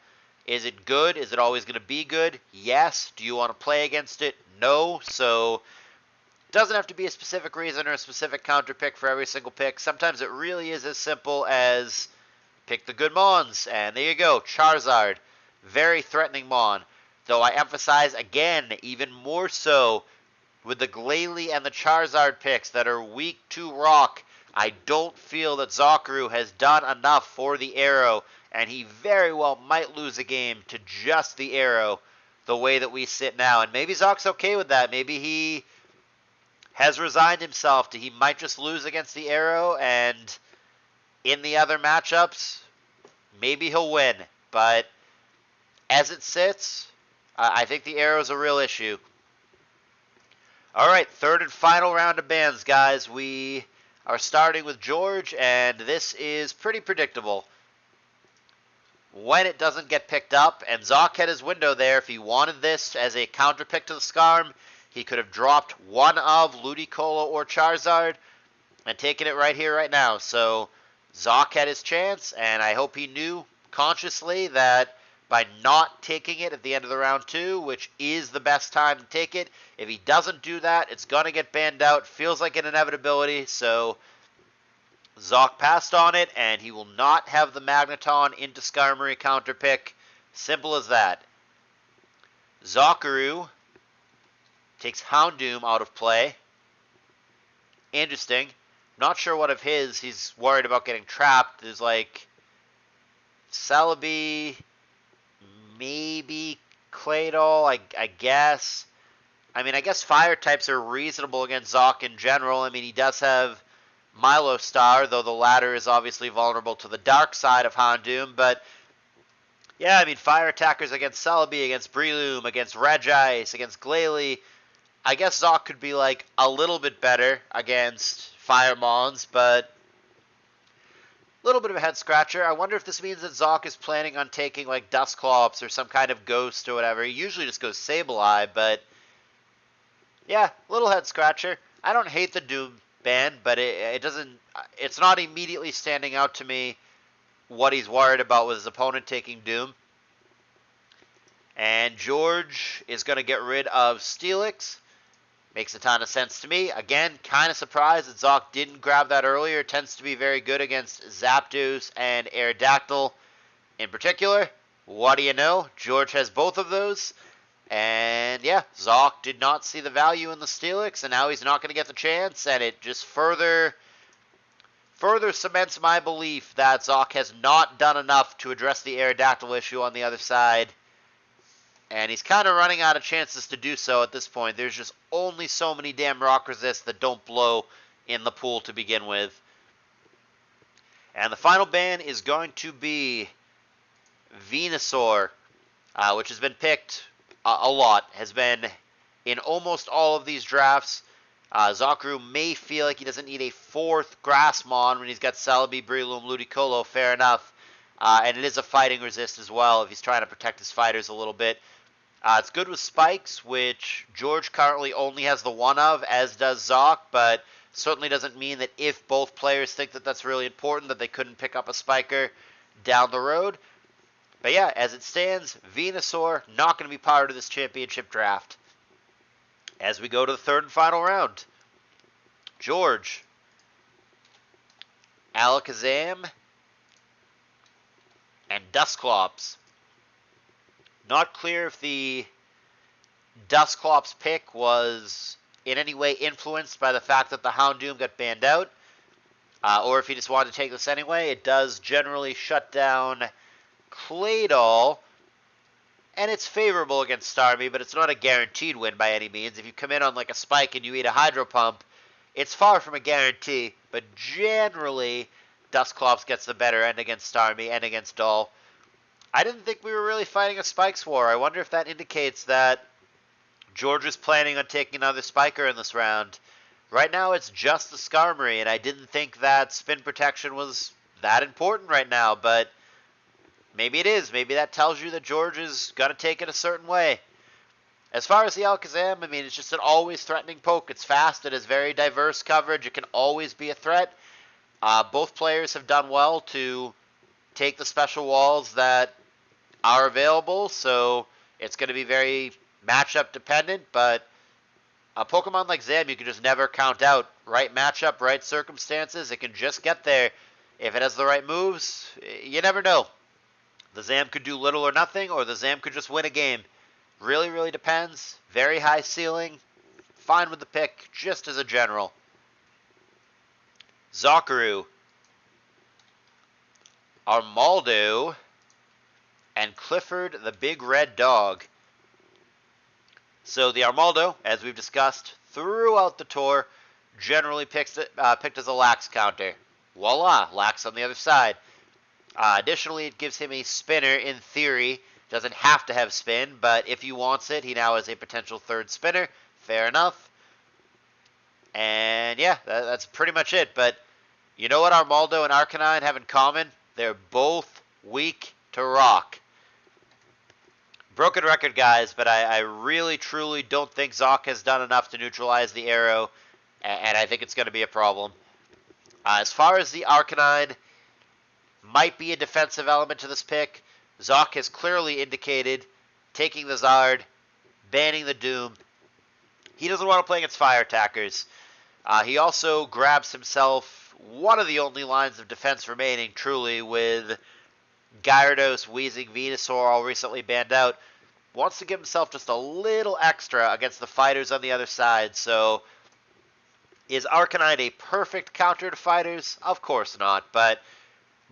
Is it good? Is it always going to be good? Yes. Do you want to play against it? No. So it doesn't have to be a specific reason or a specific counter pick for every single pick. Sometimes it really is as simple as pick the good Mons, and there you go, Charizard. Very threatening Mon. Though I emphasize again, even more so, with the Glalie and the Charizard picks that are weak to rock, I don't feel that Zokuru has done enough for the Arrow, and he very well might lose a game to just the Arrow the way that we sit now. And maybe Zok's okay with that. Maybe he has resigned himself to he might just lose against the Arrow, and in the other matchups, maybe he'll win. But as it sits, I think the Arrow's a real issue. All right, third and final round of bands, guys. We are starting with George, and this is pretty predictable. When it doesn't get picked up, and Zok had his window there. If he wanted this as a counter pick to the Skarm, he could have dropped one of Ludicolo or Charizard and taken it right here, right now. So Zok had his chance, and I hope he knew consciously that by not taking it at the end of the round 2, which is the best time to take it, if he doesn't do that, it's going to get banned out. Feels like an inevitability, so Zok passed on it, and he will not have the Magneton into Skarmory counter pick. Simple as that. Zokuru takes Houndoom out of play. Interesting. Not sure what of his. He's worried about getting trapped. There's like Celebi, maybe Claydol, I guess. I mean, I guess fire types are reasonable against Zok in general. I mean, he does have Milo Star, though the latter is obviously vulnerable to the dark side of Houndoom. But yeah, I mean, fire attackers against Celebi, against Breloom, against Regice, against Glalie. I guess Zok could be like a little bit better against Fire Mons, but a little bit of a head scratcher. I wonder if this means that Zok is planning on taking like Dusclops or some kind of ghost or whatever. He usually just goes Sableye, but yeah, little head scratcher. I don't hate the Doom ban, but it doesn't. It's not immediately standing out to me what he's worried about with his opponent taking Doom. And George is going to get rid of Steelix. Makes a ton of sense to me. Again, kind of surprised that Zok didn't grab that earlier. It tends to be very good against Zapdos and Aerodactyl in particular. What do you know? George has both of those. And yeah, Zok did not see the value in the Steelix, and now he's not going to get the chance. And it just further cements my belief that Zok has not done enough to address the Aerodactyl issue on the other side. And he's kind of running out of chances to do so at this point. There's just only so many damn rock resists that don't blow in the pool to begin with. And the final ban is going to be Venusaur, which has been picked a lot. Has been in almost all of these drafts. Zokuru may feel like he doesn't need a fourth Grassmon when he's got Celebi, Breloom, Ludicolo. Fair enough. And it is a fighting resist as well if he's trying to protect his fighters a little bit. It's good with Spikes, which George currently only has the one of, as does Zok, but certainly doesn't mean that if both players think that that's really important, that they couldn't pick up a Spiker down the road. But yeah, as it stands, Venusaur not going to be part of this championship draft. As we go to the third and final round, George, Alakazam, and Dusclops. Not clear if the Dusclops pick was in any way influenced by the fact that the Houndoom got banned out, or if you just wanted to take this anyway, it does generally shut down Claydol, and it's favorable against Starmie, but it's not a guaranteed win by any means. If you come in on like a spike and you eat a Hydro Pump, it's far from a guarantee, but generally, Dusclops gets the better end against Starmie and against Duel. I didn't think we were really fighting a Spikes war. I wonder if that indicates that George is planning on taking another Spiker in this round. Right now, it's just the Skarmory, and I didn't think that spin protection was that important right now, but maybe it is. Maybe that tells you that George is going to take it a certain way. As far as the Alakazam, I mean, it's just an always threatening poke. It's fast. It has very diverse coverage. It can always be a threat. Both players have done well to take the special walls that are available, so it's going to be very matchup dependent, but a Pokemon like Zam you can just never count out. Right matchup, right circumstances, it can just get there. If it has the right moves, you never know. The Zam could do little or nothing, or the Zam could just win a game. Really, really depends. Very high ceiling. Fine with the pick, just as a general. Zokuru, Armaldo, and Clifford the Big Red Dog. So the Armaldo, as we've discussed throughout the tour, generally picked as a lax counter. Voila, lax on the other side. Additionally, it gives him a spinner in theory. Doesn't have to have spin, but if he wants it, he now has a potential third spinner. Fair enough. And yeah, that's pretty much it. But you know what Armaldo and Arcanine have in common? They're both weak to rock. Broken record, guys, but I really, truly don't think Zoc has done enough to neutralize the arrow, and I think it's going to be a problem. As far as the Arcanine, might be a defensive element to this pick. Zoc has clearly indicated taking the Zard, banning the Doom. He doesn't want to play against fire attackers. He also grabs himself one of the only lines of defense remaining, truly, with Gyarados, Weezing, Venusaur all recently banned out. Wants to give himself just a little extra against the fighters on the other side. So, is Arcanine a perfect counter to fighters? Of course not, but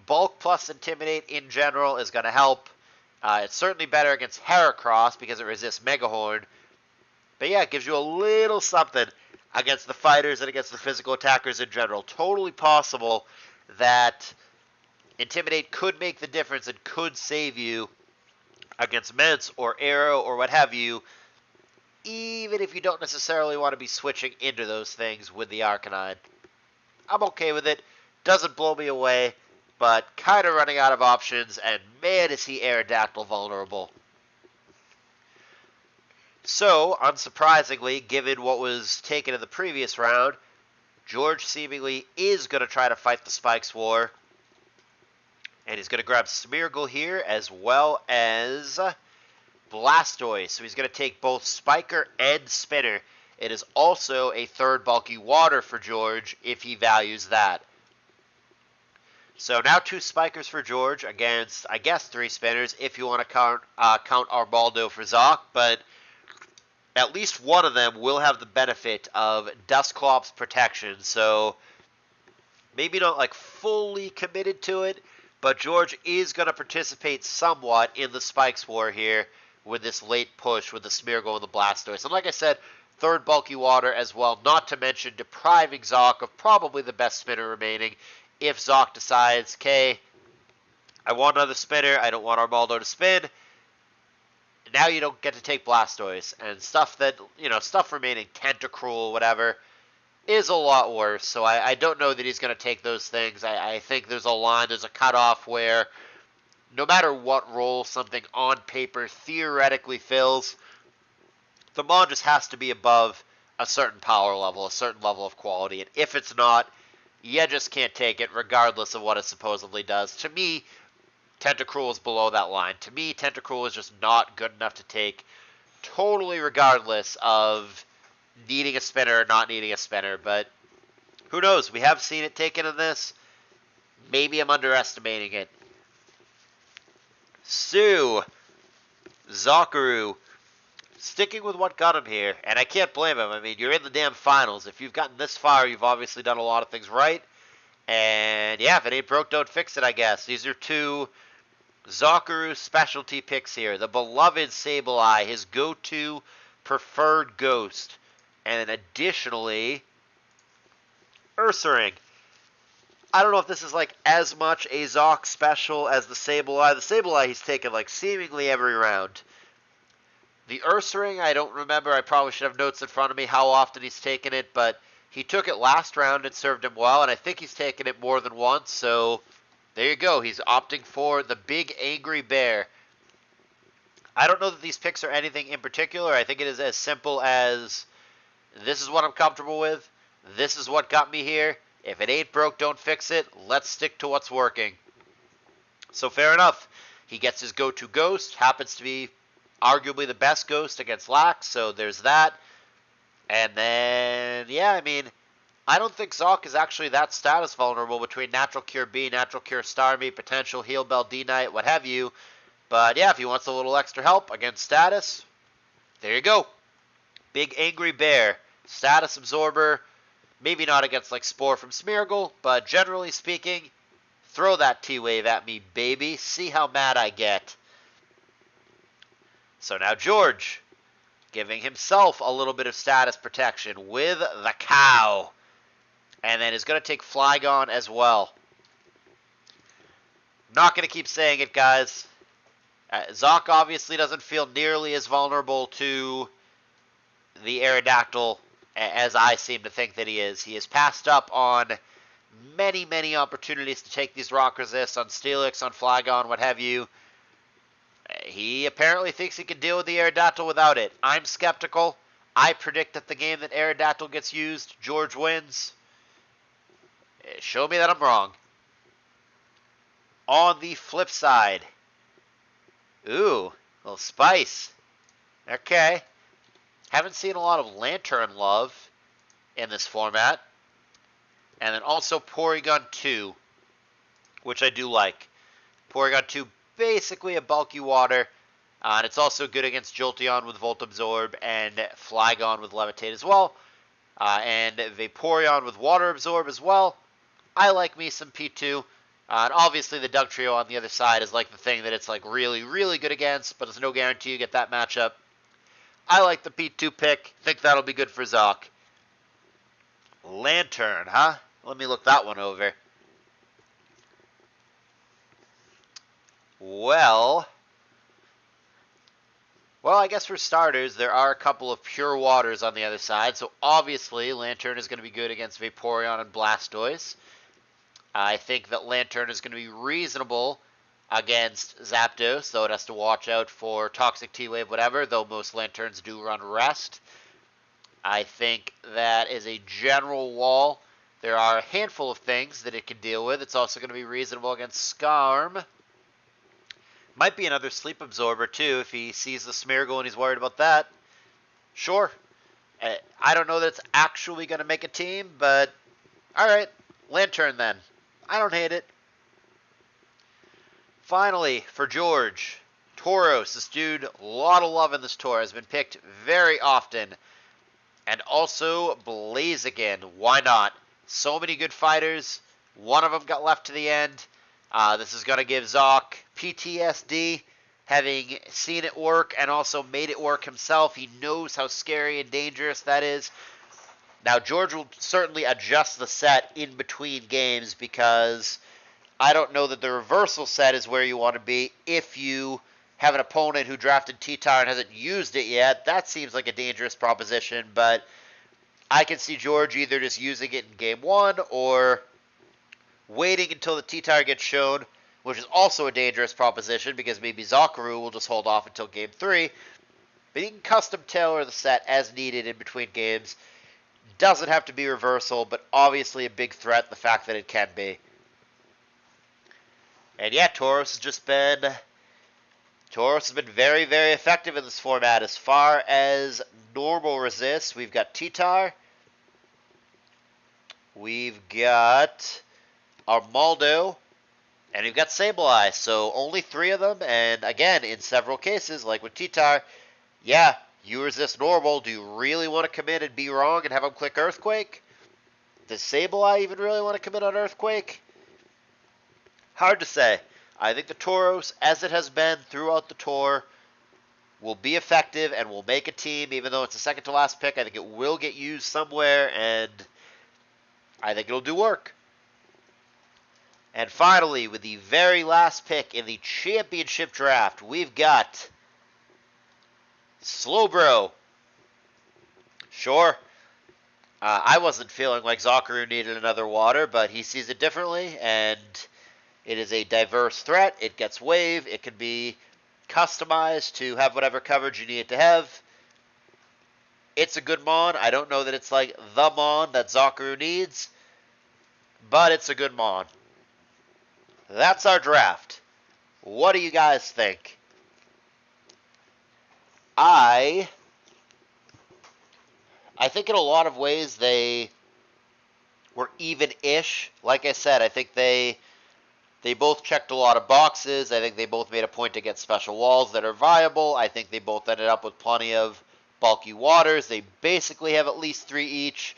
Bulk plus Intimidate in general is going to help. It's certainly better against Heracross because it resists Mega Horn. But yeah, it gives you a little something against the fighters and against the physical attackers in general. Totally possible that Intimidate could make the difference and could save you against Mence or Arrow or what have you, even if you don't necessarily want to be switching into those things with the Arcanine. I'm okay with it. Doesn't blow me away, but kind of running out of options, and man, is he Aerodactyl vulnerable. So, unsurprisingly, given what was taken in the previous round, George seemingly is going to try to fight the Spikes War. And he's going to grab Smeargle here as well as Blastoise. So he's going to take both Spiker and Spinner. It is also a third bulky water for George if he values that. So now 2 Spikers for George against, I guess, 3 Spinners if you want to count Armaldo for Zoc. But at least one of them will have the benefit of Dusclops protection. So maybe not like fully committed to it, but George is going to participate somewhat in the Spikes War here with this late push with the Smeargle and the Blastoise. And like I said, third bulky water as well, not to mention depriving Zoc of probably the best spinner remaining if Zoc decides, okay, I want another spinner, I don't want Armaldo to spin. Now you don't get to take Blastoise, and stuff that, stuff remaining, Tentacruel, whatever, is a lot worse, so I don't know that he's going to take those things. I think there's a line, there's a cutoff where no matter what role something on paper theoretically fills, the Mon just has to be above a certain power level, a certain level of quality, and if it's not, you just can't take it regardless of what it supposedly does. To me, Tentacruel is below that line. To me, Tentacruel is just not good enough to take, totally regardless of needing a spinner or not needing a spinner, but who knows? We have seen it taken in this. Maybe I'm underestimating it. Sue, Zokuru, sticking with what got him here, and I can't blame him. I mean, you're in the damn finals. If you've gotten this far, you've obviously done a lot of things right. And yeah, if it ain't broke, don't fix it, I guess. These are two Zokuru specialty picks here. The beloved Sableye, his go-to preferred ghost. And then additionally, Ursaring. I don't know if this is like as much a Zok special as the Sableye. The Sableye he's taken like seemingly every round. The Ursaring, I don't remember. I probably should have notes in front of me how often he's taken it, but he took it last round. It served him well, and I think he's taken it more than once, so there you go. He's opting for the big angry bear. I don't know that these picks are anything in particular. I think it is as simple as this is what I'm comfortable with. This is what got me here. If it ain't broke, don't fix it. Let's stick to what's working. So fair enough. He gets his go-to ghost. Happens to be arguably the best ghost against Lax, so there's that. And then, yeah, I mean, I don't think Zok is actually that status vulnerable between Natural Cure B, Natural Cure Starmie, potential Heal Bell D-Knight, what have you. But yeah, if he wants a little extra help against status, there you go. Big Angry Bear, status absorber. Maybe not against like Spore from Smeargle, but generally speaking, throw that T-Wave at me, baby. See how mad I get. So now George, giving himself a little bit of status protection with the cow. And then is going to take Flygon as well. Not going to keep saying it, guys. Zok obviously doesn't feel nearly as vulnerable to the Aerodactyl as I seem to think that he is. He has passed up on many, many opportunities to take these rock resists on Steelix, on Flygon, what have you. He apparently thinks he can deal with the Aerodactyl without it. I'm skeptical. I predict that the game that Aerodactyl gets used, George wins. Show me that I'm wrong. On the flip side. Ooh, a little spice. Okay. Haven't seen a lot of Lantern love in this format. And then also Porygon 2, which I do like. Porygon 2, basically a bulky water. And it's also good against Jolteon with Volt Absorb and Flygon with Levitate as well. And Vaporeon with Water Absorb as well. I like me some P2. And obviously the Dugtrio on the other side is like the thing that it's like really, really good against, but there's no guarantee you get that matchup. I like the P2 pick. Think that'll be good for Zok. Lantern, huh? Let me look that one over. Well, I guess for starters, there are a couple of pure waters on the other side. So obviously, Lantern is going to be good against Vaporeon and Blastoise. I think that Lantern is going to be reasonable against Zapdos, though it has to watch out for Toxic T-Wave, whatever, though most Lanterns do run Rest. I think that is a general wall. There are a handful of things that it can deal with. It's also going to be reasonable against Skarm. Might be another Sleep Absorber, too, if he sees the Smeargle and he's worried about that. Sure. I don't know that it's actually going to make a team, but alright, Lantern then. I don't hate it. Finally, for George, Tauros. This dude, a lot of love in this tour, has been picked very often. And also Blaziken. Why not? So many good fighters. One of them got left to the end. This is going to give Zok PTSD, having seen it work and also made it work himself. He knows how scary and dangerous that is. Now, George will certainly adjust the set in between games because I don't know that the reversal set is where you want to be if you have an opponent who drafted T-Tar and hasn't used it yet. That seems like a dangerous proposition, but I can see George either just using it in game 1 or waiting until the T-Tar gets shown, which is also a dangerous proposition because maybe Zokuru will just hold off until game 3. But you can custom tailor the set as needed in between games. Doesn't have to be reversal, but obviously a big threat, the fact that it can be. And yeah, Tauros has been very, very effective in this format. As far as normal resists, we've got T-Tar, we've got Armaldo, and we've got Sableye. So only 3 of them, and again, in several cases, like with T-Tar, yeah, You resist normal. Do you really want to come in and be wrong and have him click Earthquake? Does Sableye even really want to come in on Earthquake? Hard to say. I think the Tauros, as it has been throughout the tour, will be effective and will make a team, even though it's a second to last pick. I think it will get used somewhere, and I think it'll do work. And finally, with the very last pick in the championship draft, we've got Slowbro. Sure. I wasn't feeling like Zokuru needed another water, but he sees it differently, and it is a diverse threat. It gets wave. It can be customized to have whatever coverage you need it to have. It's a good Mon. I don't know that it's like the Mon that Zokuru needs, but it's a good Mon. That's our draft. What do you guys think? I think in a lot of ways they were even-ish. Like I said, I think they both checked a lot of boxes. I think they both made a point to get special walls that are viable. I think they both ended up with plenty of bulky waters. They basically have at least 3 each.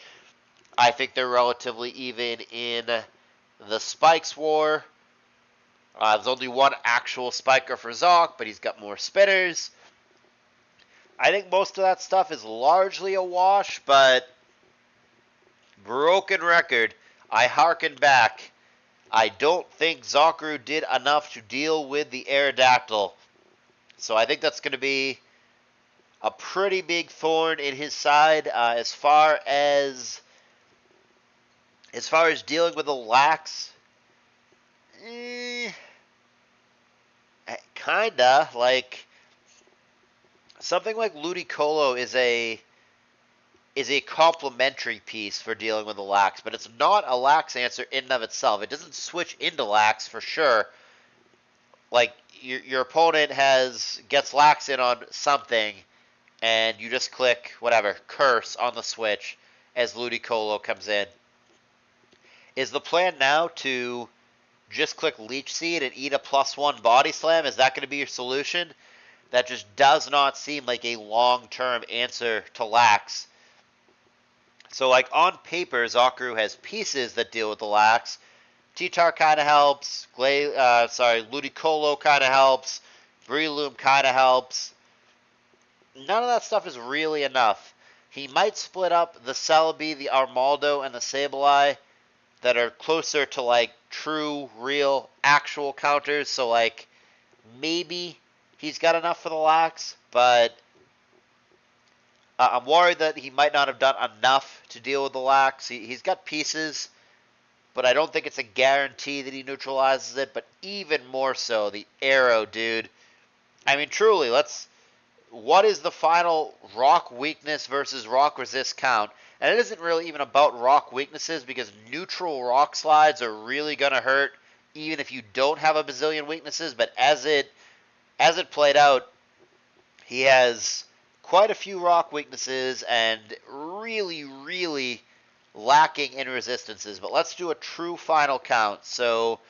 I think they're relatively even in the Spikes war. There's only one actual spiker for Zoc, but he's got more spinners. I think most of that stuff is largely a wash, but broken record, I harken back. I don't think Zokuru did enough to deal with the Aerodactyl. So I think that's going to be a pretty big thorn in his side as far as dealing with the lax. Kinda like something like Ludicolo is a complementary piece for dealing with the lax, but it's not a lax answer in and of itself. It doesn't switch into lax for sure. Like your opponent gets lax in on something, and you just click whatever curse on the switch as Ludicolo comes in. Is the plan now to just click Leech Seed and eat a +1 Body Slam? Is that going to be your solution? That just does not seem like a long-term answer to lax. So, like, on paper, Zokuru has pieces that deal with the lax. T-Tar kind of helps. Ludicolo kind of helps. Breloom kind of helps. None of that stuff is really enough. He might split up the Celebi, the Armaldo, and the Sableye that are closer to, like, true, real, actual counters. So, like, maybe he's got enough for the lax, but I'm worried that he might not have done enough to deal with the lax. He's got pieces, but I don't think it's a guarantee that he neutralizes it. But even more so, the arrow, dude. I mean, truly, what is the final rock weakness versus rock resist count? And it isn't really even about rock weaknesses, because neutral rock slides are really going to hurt even if you don't have a bazillion weaknesses. But as it played out, he has quite a few rock weaknesses and really, really lacking in resistances. But let's do a true final count. So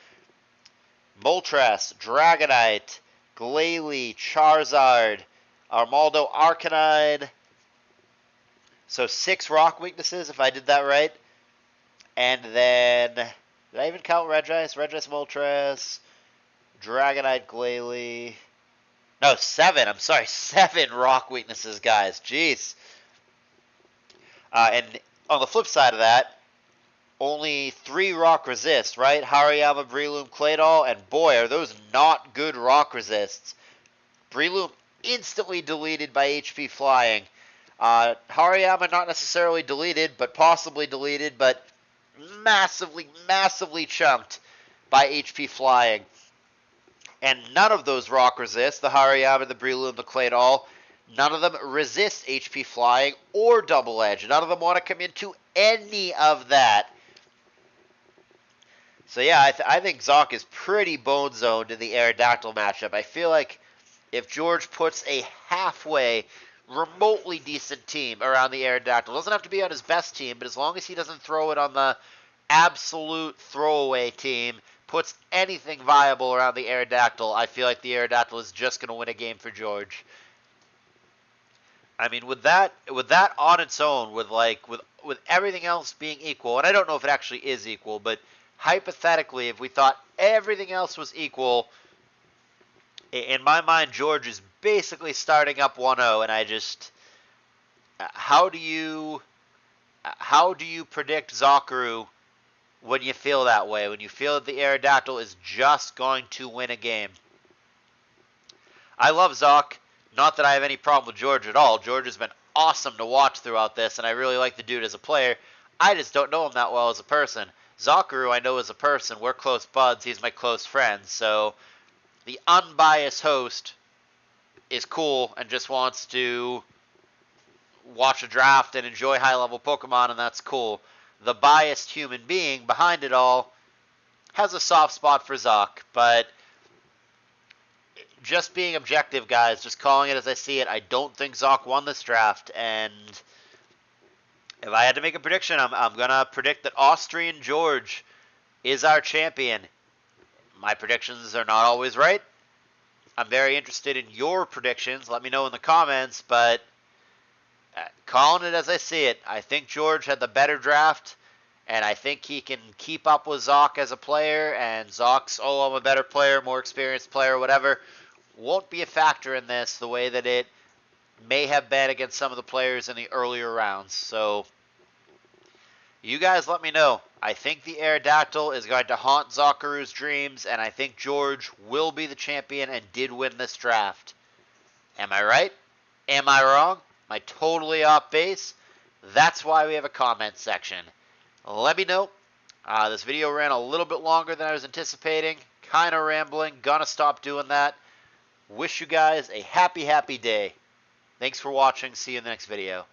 Moltres, Dragonite, Glalie, Charizard, Armaldo, Arcanine. So 6 rock weaknesses, if I did that right. And then, did I even count Regis? Regis, Moltres, Dragonite, Glalie. No, 7. I'm sorry, 7 rock weaknesses, guys. Jeez. And on the flip side of that, only 3 rock resists, right? Hariyama, Breloom, Claydol, and boy, are those not good rock resists. Breloom instantly deleted by HP Flying. Hariyama not necessarily deleted, but possibly deleted, but massively, massively chunked by HP Flying. And none of those rock resist, the Hariyama, the Breloom, the Claydol, none of them resist HP Flying or Double Edge. None of them want to come into any of that. So yeah, I think Zoc is pretty bone zoned in the Aerodactyl matchup. I feel like if George puts a halfway, remotely decent team around the Aerodactyl, doesn't have to be on his best team, but as long as he doesn't throw it on the absolute throwaway team, puts anything viable around the Aerodactyl, I feel like the Aerodactyl is just going to win a game for George. I mean, with that on its own, with everything else being equal, and I don't know if it actually is equal, but hypothetically, if we thought everything else was equal, in my mind, George is basically starting up 1-0, and I just, how do you predict Zokuru when you feel that way? When you feel that the Aerodactyl is just going to win a game? I love Zok. Not that I have any problem with George at all. George has been awesome to watch throughout this, and I really like the dude as a player. I just don't know him that well as a person. Zokuru I know as a person. We're close buds. He's my close friend. So the unbiased host is cool and just wants to watch a draft and enjoy high-level Pokemon, and that's cool. The biased human being behind it all has a soft spot for Zok, but just being objective, guys, just calling it as I see it, I don't think Zok won this draft, and if I had to make a prediction, I'm going to predict that AustrianGeorge is our champion. My predictions are not always right. I'm very interested in your predictions. Let me know in the comments, but calling it as I see it, I think George had the better draft, and I think he can keep up with Zok as a player, and Zok's, oh, I'm a better player, more experienced player, whatever, won't be a factor in this the way that it may have been against some of the players in the earlier rounds. So you guys let me know. I think the Aerodactyl is going to haunt Zokuru's dreams, and I think George will be the champion and did win this draft. Am I right? Am I wrong? Am I totally off base? That's why we have a comment section. Let me know. This video ran a little bit longer than I was anticipating. Kind of rambling. Gonna stop doing that. Wish you guys a happy, happy day. Thanks for watching. See you in the next video.